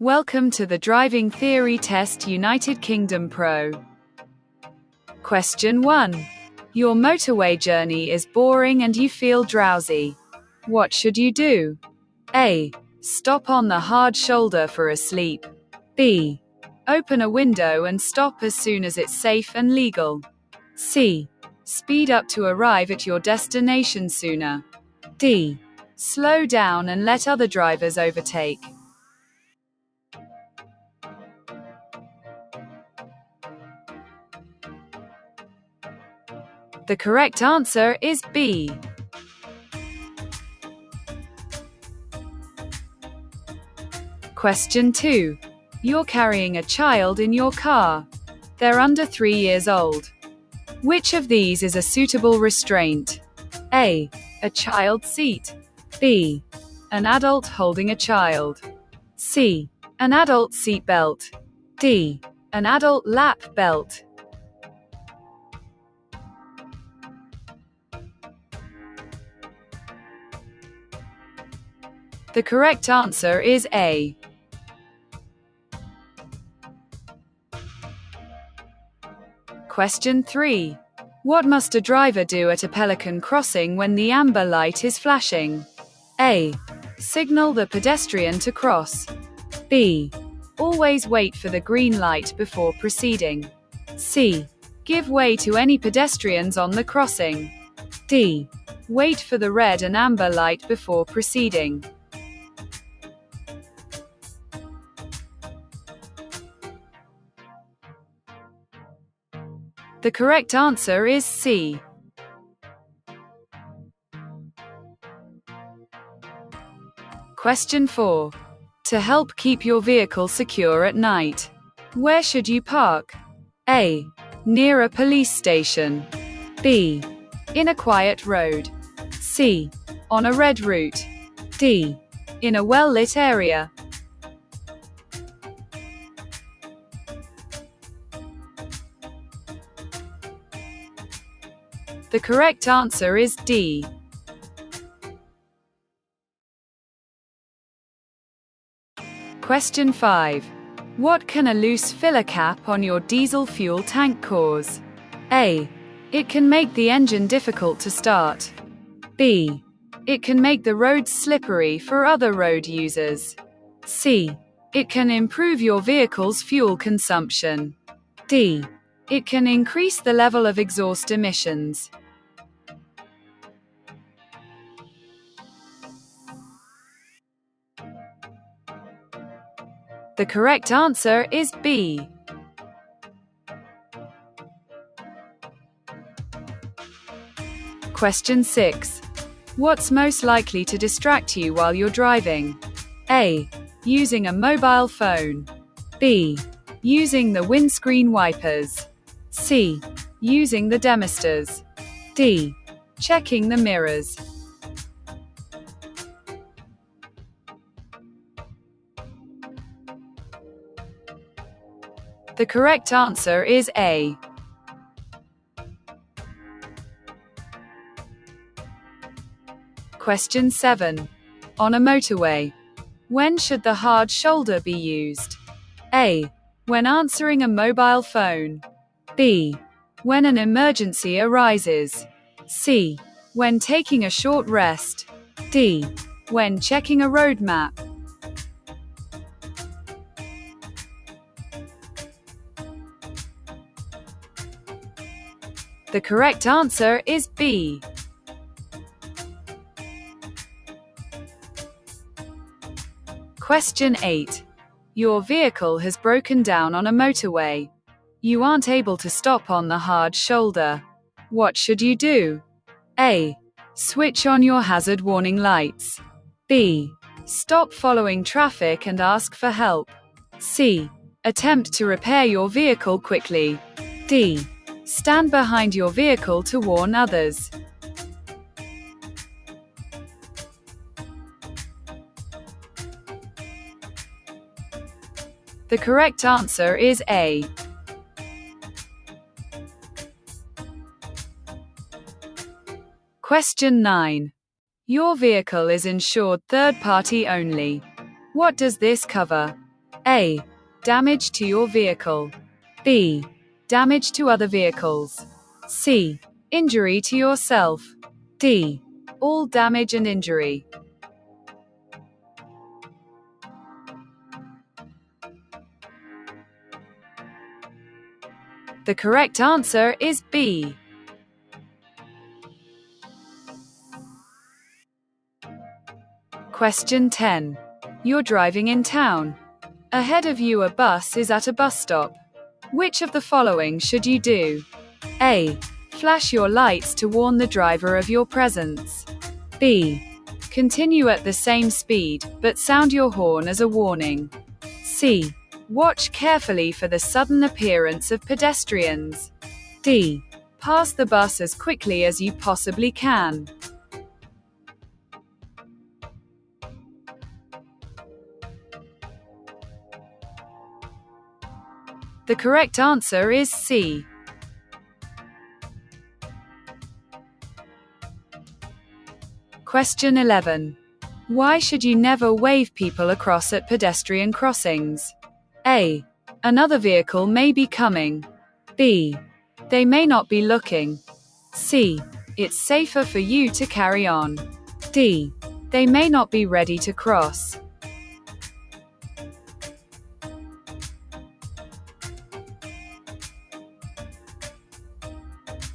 Welcome to the Driving Theory Test United Kingdom Pro. Question 1. Your motorway journey is boring and you feel drowsy. What should you do? A. Stop on the hard shoulder for a sleep. B. Open a window and stop as soon as it's safe and legal. C. Speed up to arrive at your destination sooner. D. Slow down and let other drivers overtake. The correct answer is B. Question 2. You're carrying a child in your car. They're under 3 years old. Which of these is a suitable restraint? A. A child seat. B. An adult holding a child. C. An adult seat belt. D. An adult lap belt. The correct answer is A. Question 3. What must a driver do at a pelican crossing when the amber light is flashing? A. Signal the pedestrian to cross. B. Always wait for the green light before proceeding. C. Give way to any pedestrians on the crossing. D. Wait for the red and amber light before proceeding. The correct answer is C. Question 4. To help keep your vehicle secure at night, where should you park? A. Near a police station. B. In a quiet road. C. On a red route. D. In a well-lit area. The correct answer is D. Question 5. What can a loose filler cap on your diesel fuel tank cause? A. It can make the engine difficult to start. B. It can make the roads slippery for other road users. C. It can improve your vehicle's fuel consumption. D. It can increase the level of exhaust emissions. The correct answer is B. Question 6. What's most likely to distract you while you're driving? A. Using a mobile phone. B. Using the windscreen wipers. C. Using the demisters. D. Checking the mirrors. The correct answer is A. Question 7. On a motorway, when should the hard shoulder be used? A. When answering a mobile phone. B. When an emergency arises. C. When taking a short rest. D. When checking a road map. The correct answer is B. Question 8. Your vehicle has broken down on a motorway. You aren't able to stop on the hard shoulder. What should you do? A. Switch on your hazard warning lights. B. Stop following traffic and ask for help. C. Attempt to repair your vehicle quickly. D. Stand behind your vehicle to warn others. The correct answer is A. Question 9. Your vehicle is insured third-party only. What does this cover? A. Damage to your vehicle. B. Damage to other vehicles. C. Injury to yourself. D. All damage and injury. The correct answer is B. Question 10. You're driving in town. Ahead of you a bus is at a bus stop. Which of the following should you do? A. Flash your lights to warn the driver of your presence. B. Continue at the same speed, but sound your horn as a warning. C. Watch carefully for the sudden appearance of pedestrians. D. Pass the bus as quickly as you possibly can. The correct answer is C. Question 11. Why should you never wave people across at pedestrian crossings? A. Another vehicle may be coming. B. They may not be looking. C. It's safer for you to carry on. D. They may not be ready to cross.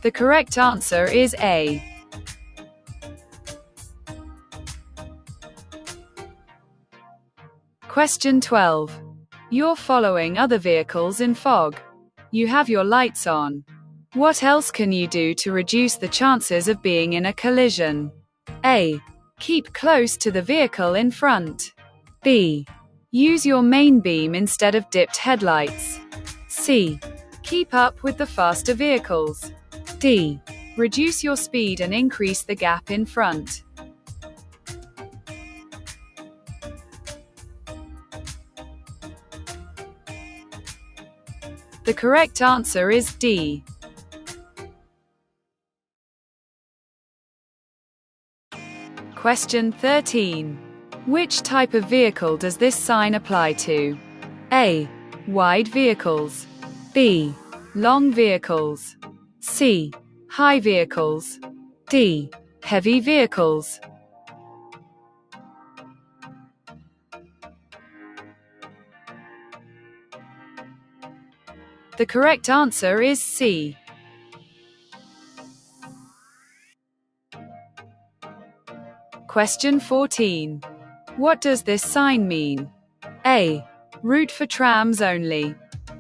The correct answer is A. Question 12. You're following other vehicles in fog. You have your lights on. What else can you do to reduce the chances of being in a collision? A. Keep close to the vehicle in front. B. Use your main beam instead of dipped headlights. C. Keep up with the faster vehicles. D. Reduce your speed and increase the gap in front. The correct answer is D. Question 13. Which type of vehicle does this sign apply to? A. Wide vehicles. B. Long vehicles. C. High vehicles. D. Heavy vehicles. The correct answer is C. Question 14. What does this sign mean? A. Route for trams only.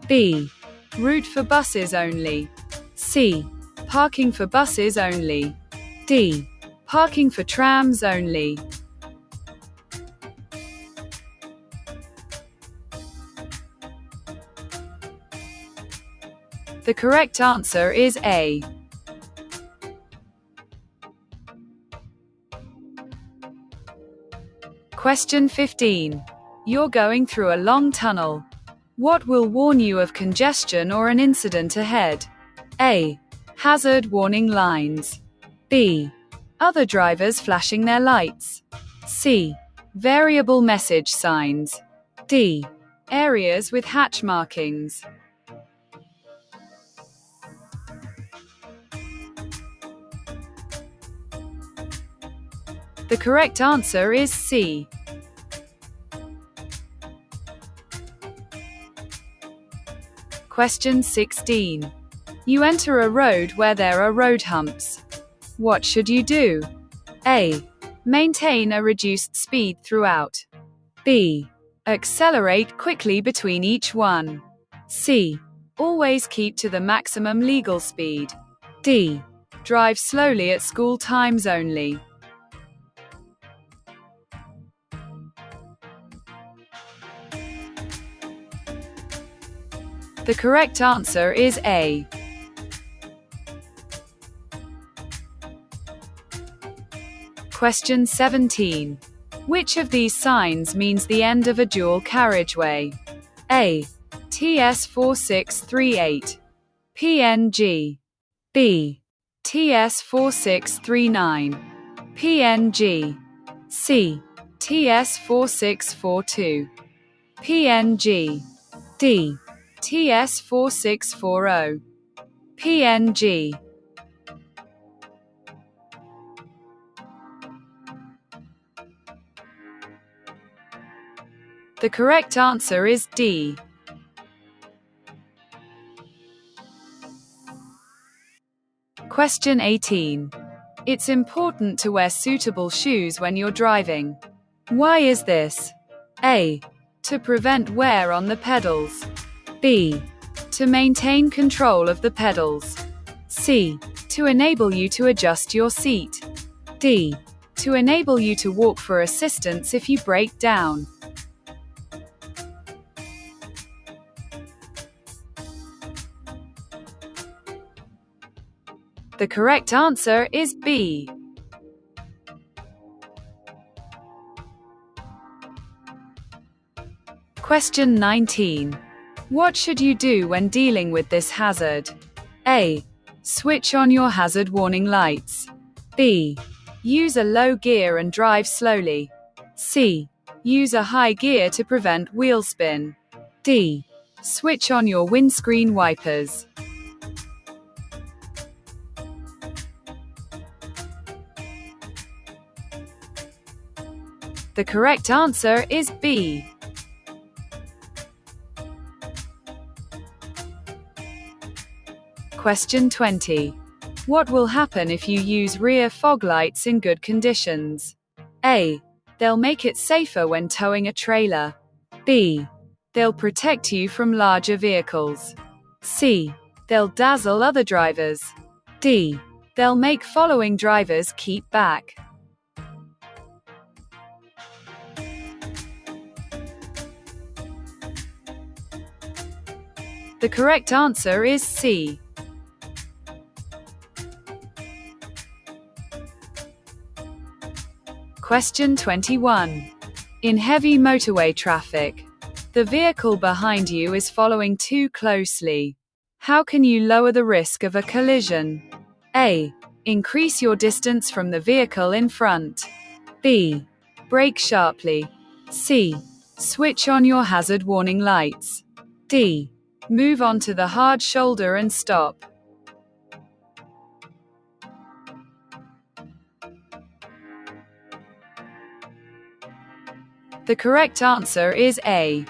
B. Route for buses only. C. Parking for buses only. D. Parking for trams only. The correct answer is A. Question 15. You're going through a long tunnel. What will warn you of congestion or an incident ahead? A. Hazard warning lines. B. Other drivers flashing their lights. C. Variable message signs. D. Areas with hatch markings. The correct answer is C. Question 16. You enter a road where there are road humps. What should you do? A. Maintain a reduced speed throughout. B. Accelerate quickly between each one. C. Always keep to the maximum legal speed. D. Drive slowly at school times only. The correct answer is A. Question 17. Which of these signs means the end of a dual carriageway? A. TS 4638. PNG. B. TS 4639. PNG. C. TS 4642. PNG. D. TS4640. PNG. The correct answer is D. Question 18. It's important to wear suitable shoes when you're driving. Why is this? A. To prevent wear on the pedals. B. To maintain control of the pedals. C. To enable you to adjust your seat. D. To enable you to walk for assistance if you break down. The correct answer is B. Question 19. What should you do when dealing with this hazard? A. Switch on your hazard warning lights. B. Use a low gear and drive slowly. C. Use a high gear to prevent wheel spin. D. Switch on your windscreen wipers. The correct answer is B. Question 20. What will happen if you use rear fog lights in good conditions? A. They'll make it safer when towing a trailer. B. They'll protect you from larger vehicles. C. They'll dazzle other drivers. D. They'll make following drivers keep back. The correct answer is C. Question 21. In heavy motorway traffic, the vehicle behind you is following too closely. How can you lower the risk of a collision? A. Increase your distance from the vehicle in front. B. Brake sharply. C. Switch on your hazard warning lights. D. Move onto the hard shoulder and stop. The correct answer is A.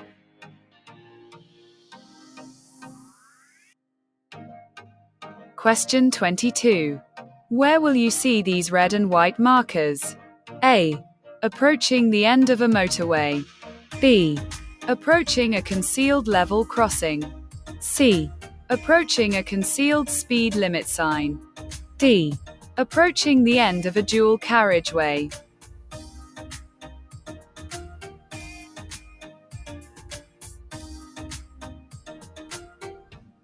Question 22. Where will you see these red and white markers? A. Approaching the end of a motorway. B. Approaching a concealed level crossing. C. Approaching a concealed speed limit sign. D. Approaching the end of a dual carriageway.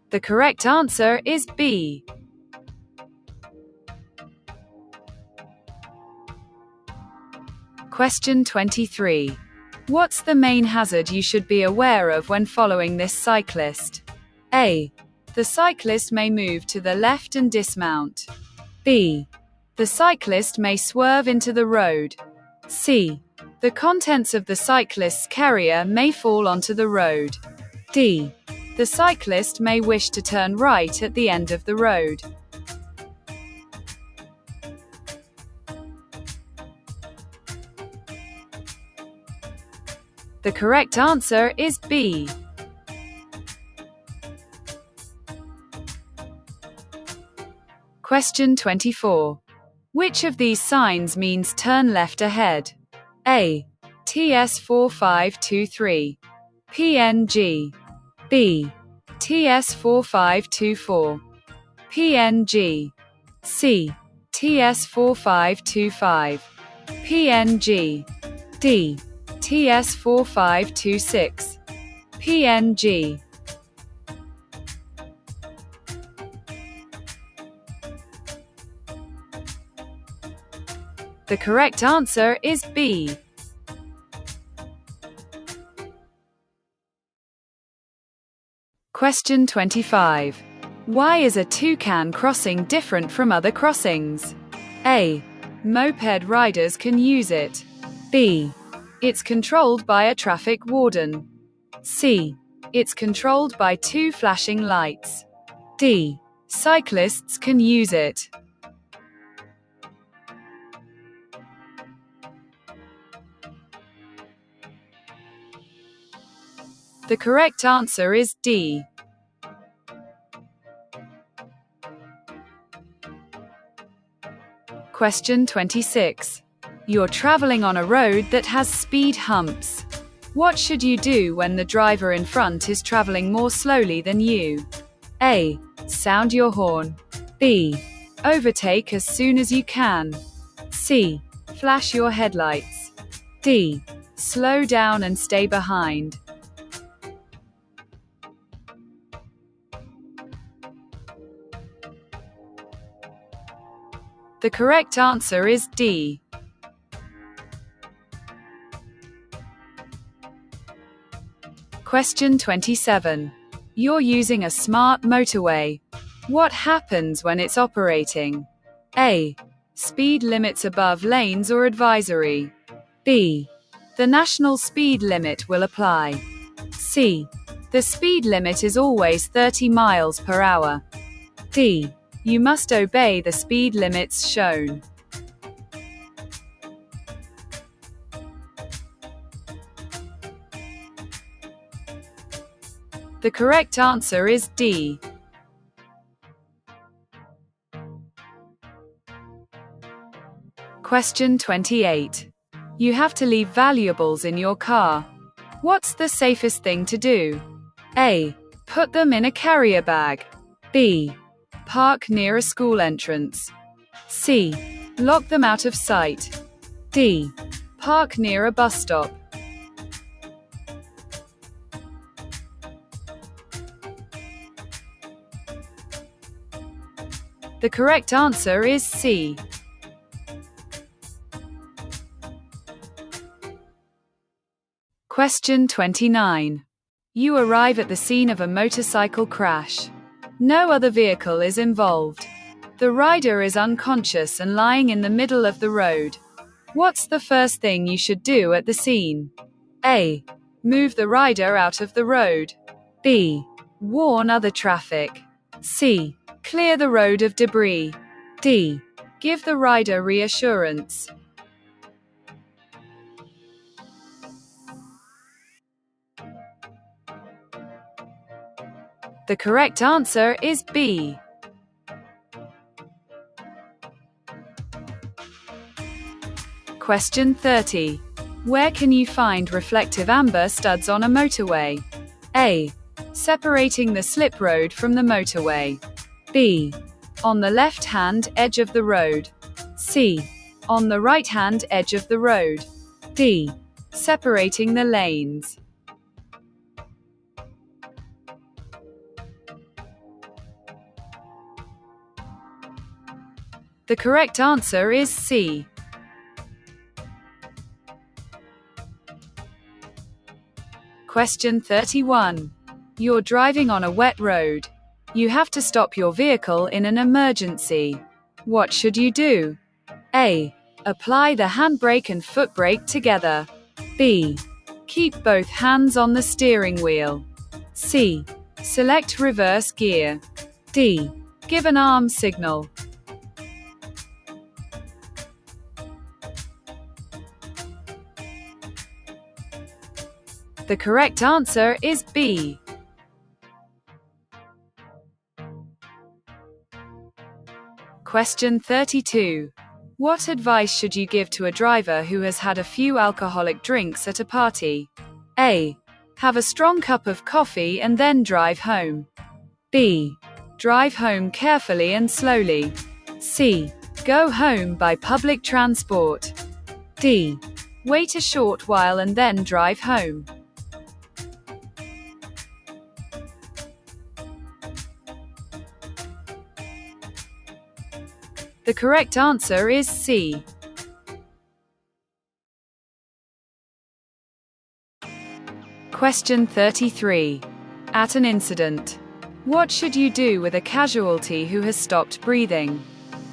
The correct answer is B. Question 23. What's the main hazard you should be aware of when following this cyclist? A. The cyclist may move to the left and dismount. B. The cyclist may swerve into the road. C. The contents of the cyclist's carrier may fall onto the road. D. The cyclist may wish to turn right at the end of the road. The correct answer is B. Question 24. Which of these signs means turn left ahead? A. TS4523. PNG. B. TS4524. PNG. C. TS4525. PNG. D. TS4526. PNG. The correct answer is B. Question 25. Why is a toucan crossing different from other crossings? A. Moped riders can use it. B. It's controlled by a traffic warden. C. It's controlled by two flashing lights. D. Cyclists can use it. The correct answer is D. Question 26. You're traveling on a road that has speed humps. What should you do when the driver in front is traveling more slowly than you? A. Sound your horn. B. Overtake as soon as you can. C. Flash your headlights. D. Slow down and stay behind. The correct answer is D. Question 27. You're using a smart motorway. What happens when it's operating? A. Speed limits above lanes or advisory. B. The national speed limit will apply. C. The speed limit is always 30 miles per hour. D. You must obey the speed limits shown. The correct answer is D. Question 28. You have to leave valuables in your car. What's the safest thing to do? A. Put them in a carrier bag. B. Park near a school entrance. C. Lock them out of sight. D. Park near a bus stop. The correct answer is C. Question 29. You arrive at the scene of a motorcycle crash. No other vehicle is involved. The rider is unconscious and lying in the middle of the road. What's the first thing you should do at the scene? A. Move the rider out of the road. B. Warn other traffic. C. Clear the road of debris. D. Give the rider reassurance. The correct answer is B. Question 30. Where can you find reflective amber studs on a motorway? A. Separating the slip road from the motorway. B. On the left-hand edge of the road. C. On the right-hand edge of the road. D. Separating the lanes. The correct answer is C. Question 31. You're driving on a wet road. You have to stop your vehicle in an emergency. What should you do? A. Apply the handbrake and foot brake together. B. Keep both hands on the steering wheel. C. Select reverse gear. D. Give an arm signal. The correct answer is B. Question 32. What advice should you give to a driver who has had a few alcoholic drinks at a party? A. Have a strong cup of coffee and then drive home. B. Drive home carefully and slowly. C. Go home by public transport. D. Wait a short while and then drive home. The correct answer is C. Question 33. At an incident. What should you do with a casualty who has stopped breathing?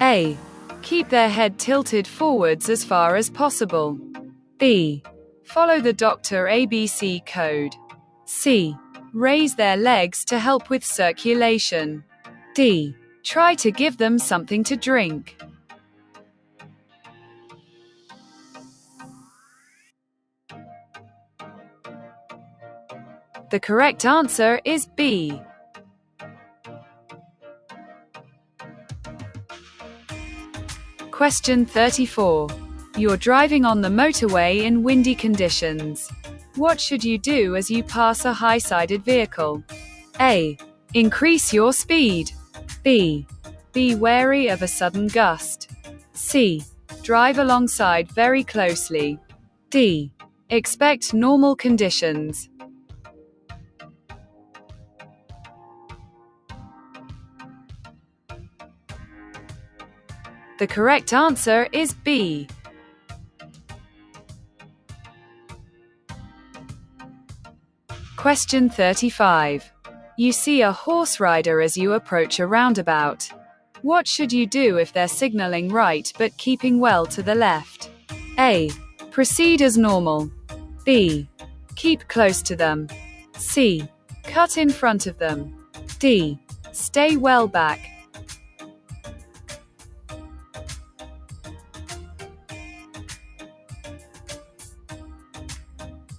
A. Keep their head tilted forwards as far as possible. B. Follow the doctor ABC code. C. Raise their legs to help with circulation. D. Try to give them something to drink. The correct answer is B. Question 34. You're driving on the motorway in windy conditions. What should you do as you pass a high-sided vehicle? A. Increase your speed. B. Be wary of a sudden gust. C. Drive alongside very closely. D. Expect normal conditions. The correct answer is B. Question 35. You see a horse rider as you approach a roundabout. What should you do if they're signaling right but keeping well to the left? A. Proceed as normal. B. Keep close to them. C. Cut in front of them. D. Stay well back.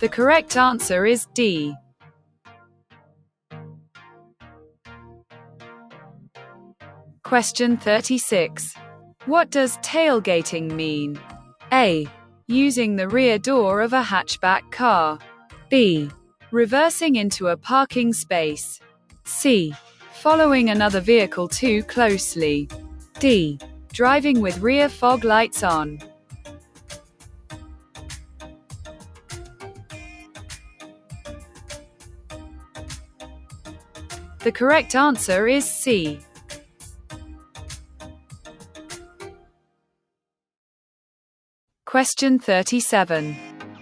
The correct answer is D. Question 36. What does tailgating mean? A. Using the rear door of a hatchback car. B. Reversing into a parking space. C. Following another vehicle too closely. D. Driving with rear fog lights on. The correct answer is C. Question 37.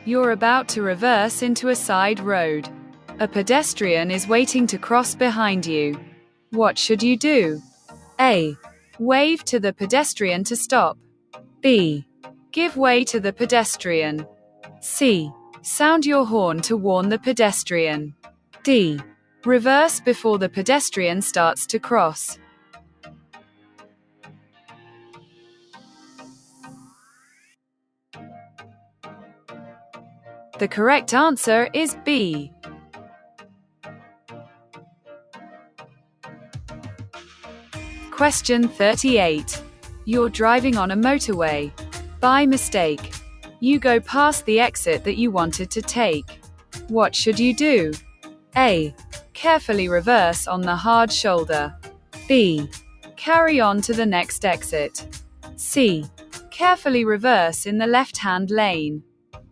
You're about to reverse into a side road. A pedestrian is waiting to cross behind you. What should you do? A. Wave to the pedestrian to stop. B. Give way to the pedestrian. C. Sound your horn to warn the pedestrian. D. Reverse before the pedestrian starts to cross. The correct answer is B. Question 38. You're driving on a motorway. By mistake, you go past the exit that you wanted to take. What should you do? A. Carefully reverse on the hard shoulder. B. Carry on to the next exit. C. Carefully reverse in the left-hand lane.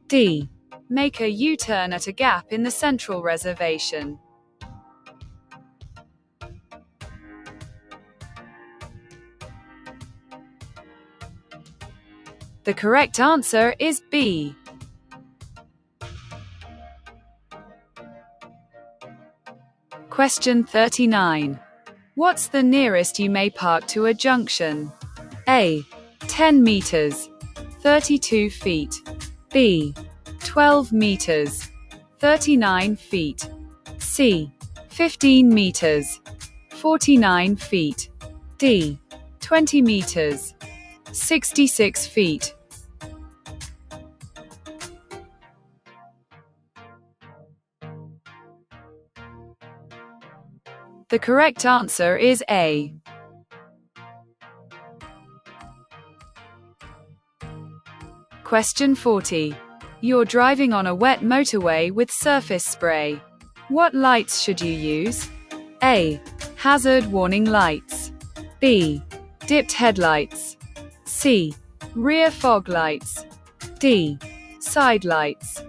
D. Make a U-turn at a gap in the central reservation. The correct answer is B. Question 39. What's the nearest you may park to a junction? A. 10 meters, 32 feet. B. 12 meters, 39 feet. C. 15 meters, 49 feet. D. 20 meters, 66 feet. The correct answer is A. Question 40. You're driving on a wet motorway with surface spray. What lights should you use? A. Hazard warning lights. B. Dipped headlights. C. Rear fog lights. D. Side lights.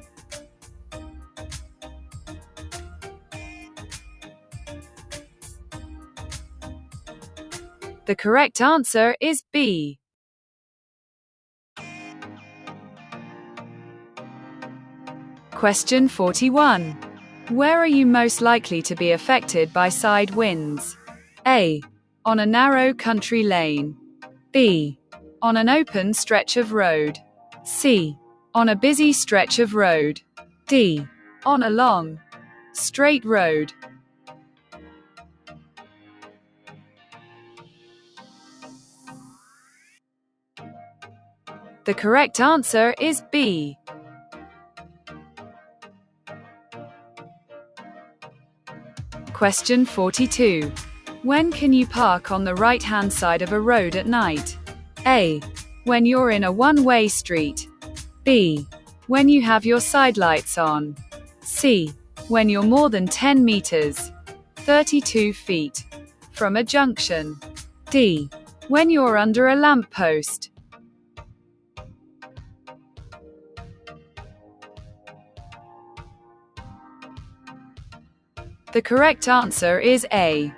The correct answer is B. Question 41. Where are you most likely to be affected by side winds? A. On a narrow country lane. B. On an open stretch of road. C. On a busy stretch of road. D. On a long Straight road. The correct answer is B. Question 42. When can you park on the right-hand side of a road at night? A. When you're in a one-way street. B. When you have your side lights on. C. When you're more than 10 meters, 32 feet, from a junction. D. When you're under a lamppost. The correct answer is A.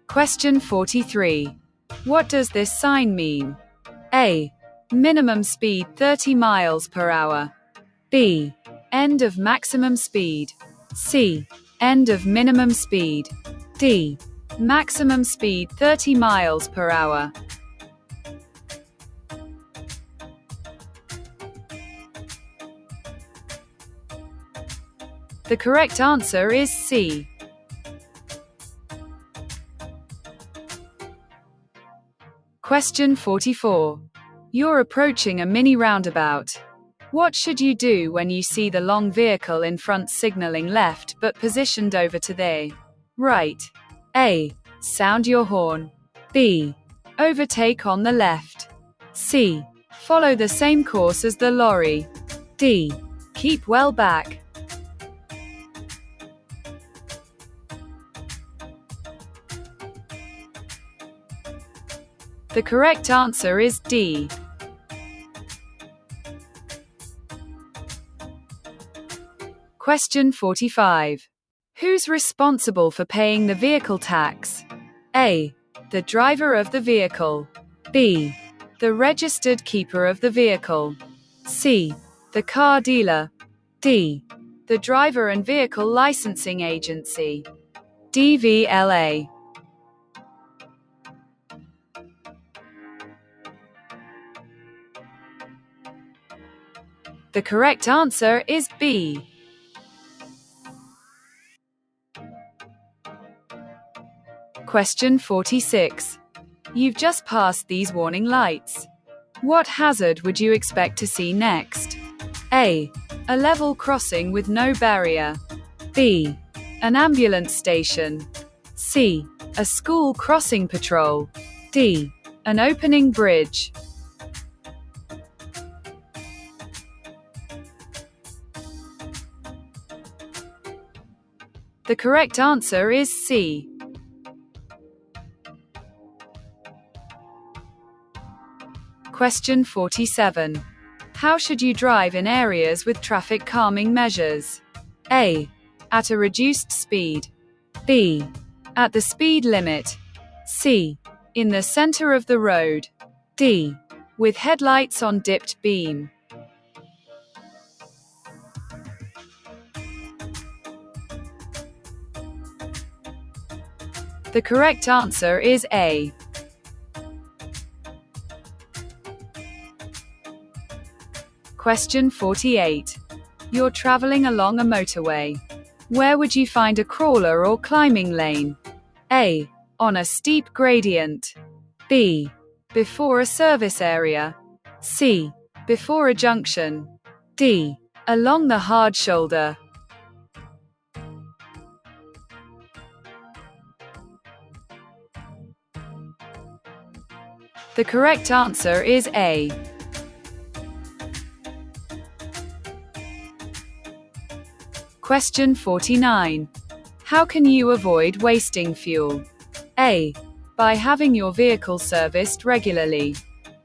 Question 43. What does this sign mean? A. Minimum speed 30 miles per hour. B. End of maximum speed. C. End of minimum speed. D. Maximum speed 30 miles per hour. The correct answer is C. Question 44. You're approaching a mini roundabout. What should you do when you see the long vehicle in front signaling left but positioned over to the right? A. Sound your horn. B. Overtake on the left. C. Follow the same course as the lorry. D. Keep well back. The correct answer is D. Question 45. Who's responsible for paying the vehicle tax? A. The driver of the vehicle. B. The registered keeper of the vehicle. C. The car dealer. D. The driver and vehicle licensing agency. DVLA. The correct answer is B. Question 46. You've just passed these warning lights. What hazard would you expect to see next? A. A level crossing with no barrier. B. An ambulance station. C. A school crossing patrol. D. An opening bridge. The correct answer is C. Question 47. How should you drive in areas with traffic calming measures? A. At a reduced speed. B. At the speed limit. C. In the center of the road. D. With headlights on dipped beam. The correct answer is A. Question 48. You're traveling along a motorway. Where would you find a crawler or climbing lane? A. On a steep gradient. B. Before a service area. C. Before a junction. D. Along the hard shoulder. The correct answer is A. Question 49. How can you avoid wasting fuel? A. By having your vehicle serviced regularly.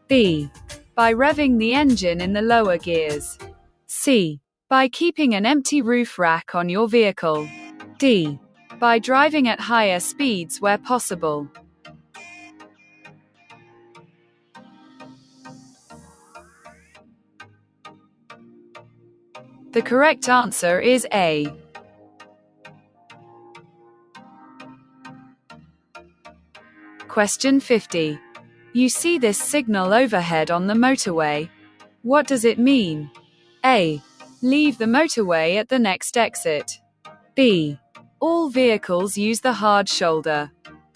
B. By revving the engine in the lower gears. C. By keeping an empty roof rack on your vehicle. D. By driving at higher speeds where possible. The correct answer is A. Question 50. You see this signal overhead on the motorway. What does it mean? A. Leave the motorway at the next exit. B. All vehicles use the hard shoulder.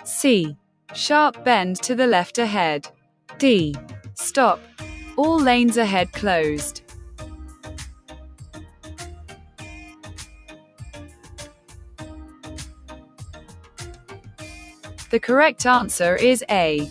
C. Sharp bend to the left ahead. D. Stop. All lanes ahead closed. The correct answer is A.